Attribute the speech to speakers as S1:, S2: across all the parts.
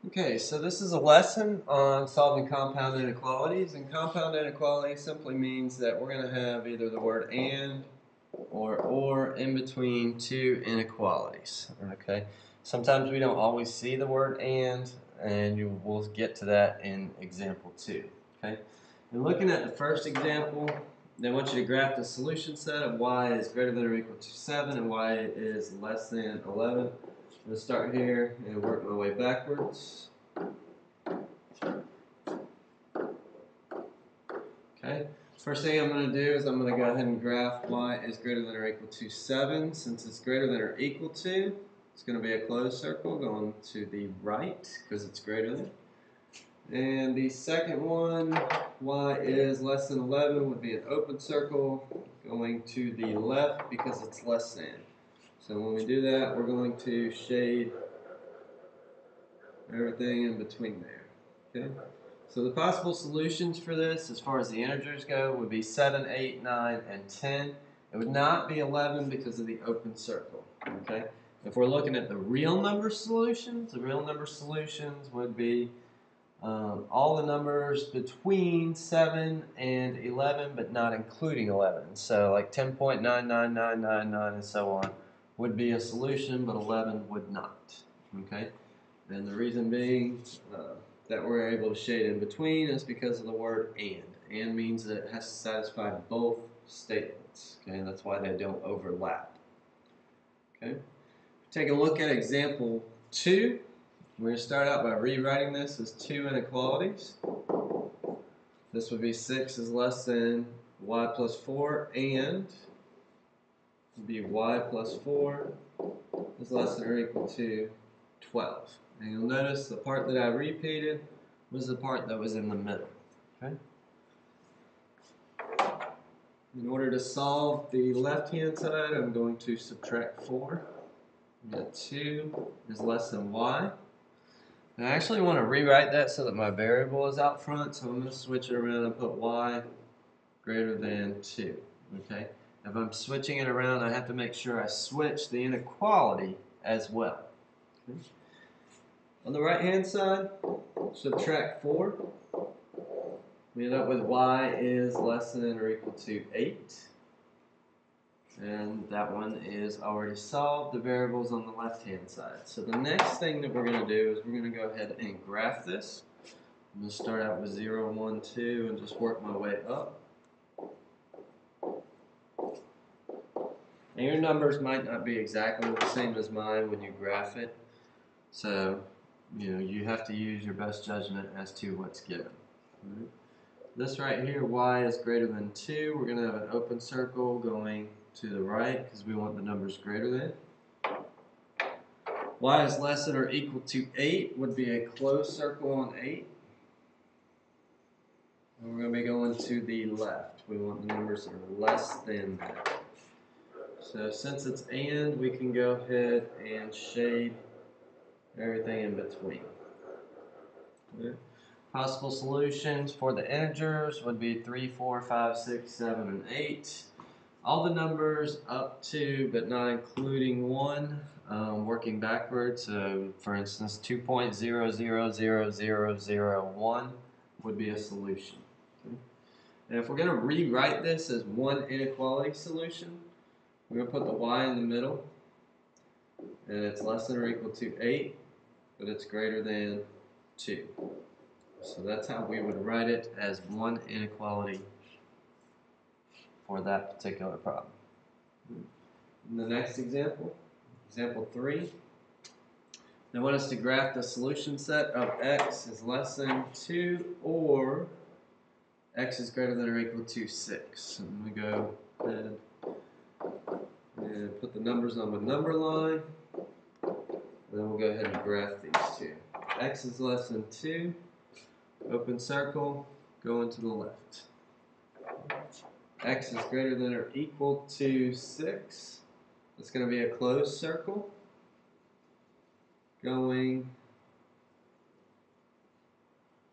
S1: Okay, so this is a lesson on solving compound inequalities, and compound inequality simply means that we're going to have either the word and or in between two inequalities. Okay, sometimes we don't always see the word and you will get to that in example 2. Okay, and looking at the first example, they want you to graph the solution set of y is greater than or equal to 7 and y is less than 11. I'm going to start here and work my way backwards. Okay. First thing I'm going to do is I'm going to go ahead and graph y is greater than or equal to 7. Since it's greater than or equal to, it's going to be a closed circle going to the right because it's greater than. And the second one, y is less than 11, would be an open circle going to the left because it's less than. So when we do that, we're going to shade everything in between there. Okay. So the possible solutions for this, as far as the integers go, would be 7, 8, 9, and 10. It would not be 11 because of the open circle. Okay. If we're looking at the real number solutions, the real number solutions would be all the numbers between 7 and 11, but not including 11. So like 10.99999 and so on would be a solution, but 11 would not. Okay. And the reason being that we're able to shade in between is because of the word and. And means that it has to satisfy both statements. Okay, and that's why they don't overlap. Okay, take a look at example 2. We're going to start out by rewriting this as two inequalities. This would be 6 is less than y plus 4, and would be y plus 4 is less than or equal to 12. And you'll notice the part that I repeated was the part that was in the middle. Okay? In order to solve the left-hand side, I'm going to subtract 4. We got 2 is less than y. And I actually want to rewrite that so that my variable is out front, so I'm going to switch it around and put y greater than 2. Okay? If I'm switching it around, I have to make sure I switch the inequality as well. Okay? On the right-hand side, subtract 4. We end up with y is less than or equal to 8. And that one is already solved. The variable's on the left-hand side. So the next thing that we're going to do is we're going to go ahead and graph this. I'm going to start out with 0, 1, 2, and just work my way up. And your numbers might not be exactly the same as mine when you graph it. So, you have to use your best judgment as to what's given. Right. This right here, y is greater than 2. We're going to have an open circle going to the right because we want the numbers greater than. Y is less than or equal to 8 would be a closed circle on 8. And we're going to be going to the left. We want the numbers that are less than that. So since it's and, we can go ahead and shade everything in between. Okay. Possible solutions for the integers would be 3, 4, 5, 6, 7, and 8. All the numbers up to but not including 1, working backwards. So for instance, 2.000001 would be a solution. Okay. And if we're going to rewrite this as one inequality solution, we're going to put the y in the middle, and it's less than or equal to 8, but it's greater than 2. So that's how we would write it as one inequality for that particular problem. In the next example, example 3, they want us to graph the solution set of x is less than 2 or x is greater than or equal to 6. And we go ahead and put the numbers on the number line, and then we'll go ahead and graph these two. X is less than 2, open circle, going to the left. X is greater than or equal to 6. It's going to be a closed circle going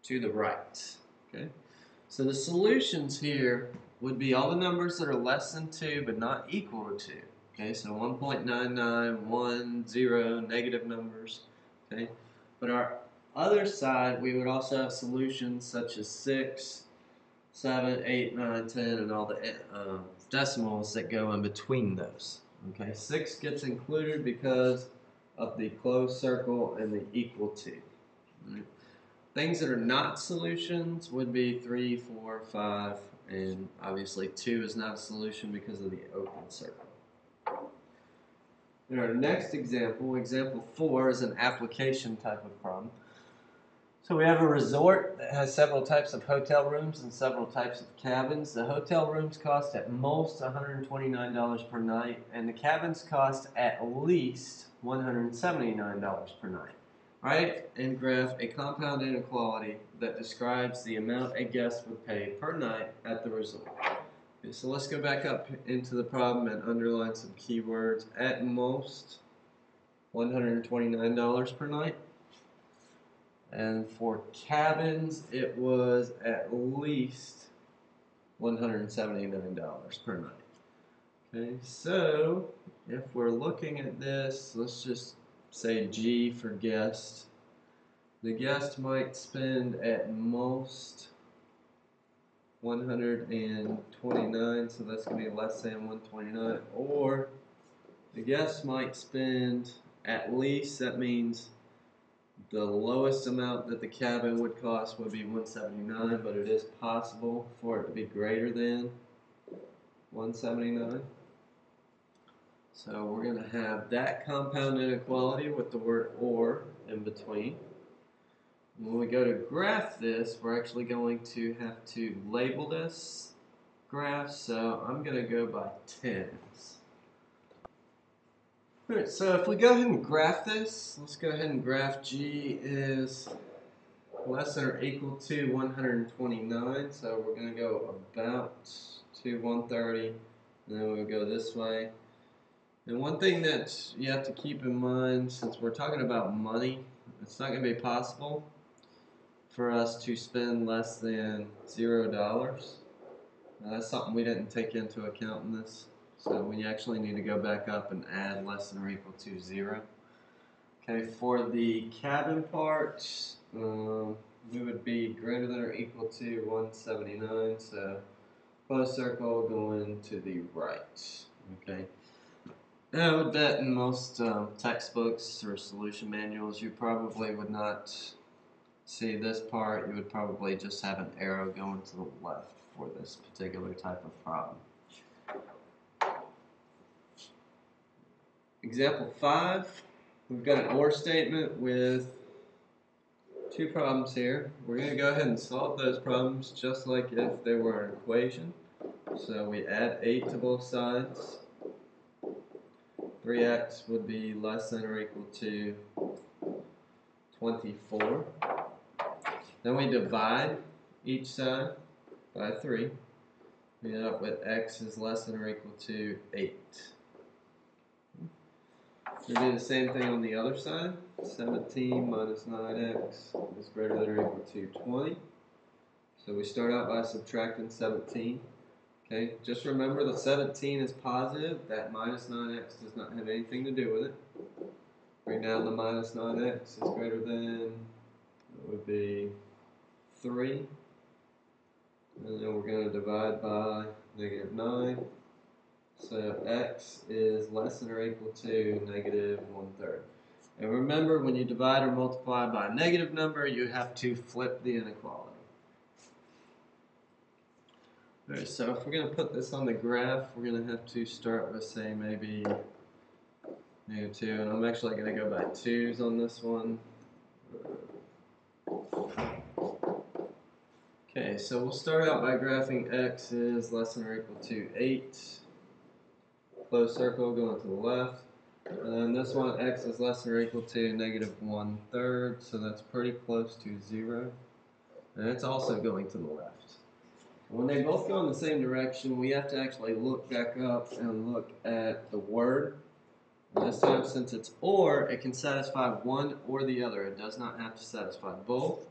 S1: to the right. Okay. So the solutions here would be all the numbers that are less than 2 but not equal to 2. Okay, so 1.99, 1, 0, negative numbers. Okay, but our other side, we would also have solutions such as 6, 7, 8, 9, 10, and all the decimals that go in between those. Okay, 6 gets included because of the closed circle and the equal to. Right. Things that are not solutions would be 3, 4, 5, and obviously 2 is not a solution because of the open circle. In our next example, example 4 is an application type of problem. So we have a resort that has several types of hotel rooms and several types of cabins. The hotel rooms cost at most $129 per night, and the cabins cost at least $179 per night. Write and graph a compound inequality that describes the amount a guest would pay per night at the resort. Okay, so let's go back up into the problem and underline some keywords. At most $129 per night. And for cabins, it was at least $179 per night. Okay, so if we're looking at this, let's just say G for guest. The guest might spend at most 129, so that's going to be less than 129, or the guest might spend at least, that means the lowest amount that the cabin would cost would be $179, but it is possible for it to be greater than $179. So we're going to have that compound inequality with the word or in between. When we go to graph this, we're actually going to have to label this graph, so I'm going to go by tens. Alright, so if we go ahead and graph this, let's go ahead and graph G is less than or equal to 129, so we're going to go about to 130, and then we'll go this way. And one thing that you have to keep in mind, since we're talking about money, it's not going to be possible for us to spend less than $0. That's something we didn't take into account in this. So we actually need to go back up and add less than or equal to 0. Okay, for the cabin part, we would be greater than or equal to 179, so closed circle going to the right. Okay. And I would bet in most textbooks or solution manuals you probably would not see this part. You would probably just have an arrow going to the left for this particular type of problem. Example 5, we've got an OR statement with 2 problems here. We're going to go ahead and solve those problems just like if they were an equation. So we add 8 to both sides. 3x would be less than or equal to 24. Then we divide each side by 3. We end up with x is less than or equal to 8. We do the same thing on the other side. 17 minus 9x is greater than or equal to 20. So we start out by subtracting 17. Okay, just remember the 17 is positive. That minus 9x does not have anything to do with it. Bring down the minus 9x is greater than, it would be 3. And then we're going to divide by negative 9. So x is less than or equal to negative 1/3. And remember, when you divide or multiply by a negative number, you have to flip the inequality. Alright, so if we're going to put this on the graph, we're going to have to start with, say, maybe negative 2. And I'm actually going to go by 2's on this one. Okay, so we'll start out by graphing x is less than or equal to 8. Closed circle going to the left. And then this one, x is less than or equal to negative 1/3, so that's pretty close to 0. And it's also going to the left. When they both go in the same direction, we have to actually look back up and look at the word. And this time, since it's or, it can satisfy one or the other. It does not have to satisfy both.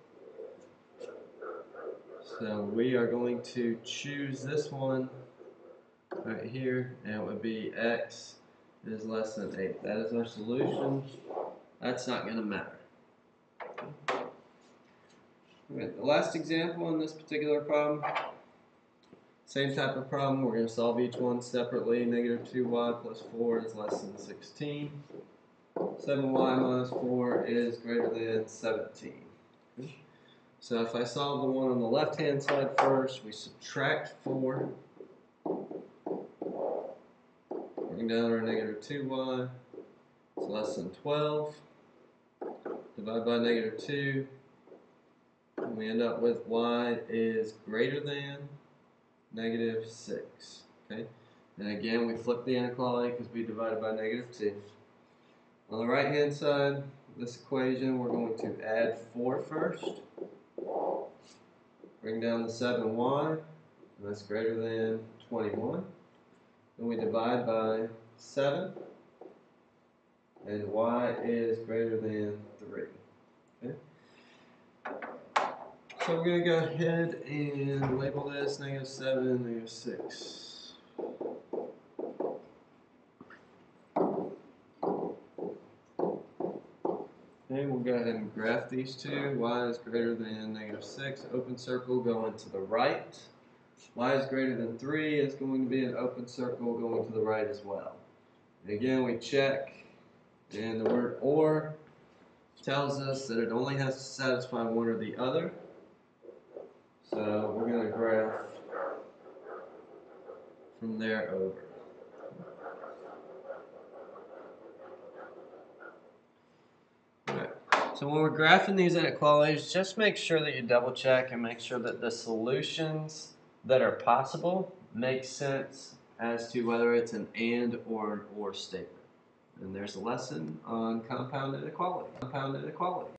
S1: So we are going to choose this one right here, and it would be x is less than 8. That is our solution. That's not going to matter. Right, the last example on this particular problem, same type of problem. We're going to solve each one separately. Negative 2y plus 4 is less than 16. 7y minus 4 is greater than 17. Okay. So if I solve the one on the left-hand side first, we subtract 4. Bring down our negative 2y. It's less than 12. Divide by negative 2. And we end up with y is greater than negative 6. Okay? And again, we flip the inequality because we divided by negative 2. On the right-hand side of this equation, we're going to add 4 first. Bring down the 7y, and that's greater than 21. Then we divide by 7, and y is greater than 3. Okay? So we're going to go ahead and label this negative 7, negative 6. Okay, we'll go ahead and graph these two. Y is greater than negative 6. Open circle going to the right. Y is greater than 3 is going to be an open circle going to the right as well. And again, we check, and the word or tells us that it only has to satisfy one or the other. So we're going to graph from there over. So when we're graphing these inequalities, just make sure that you double check and make sure that the solutions that are possible make sense as to whether it's an and or an or statement. And there's a lesson on compound inequality.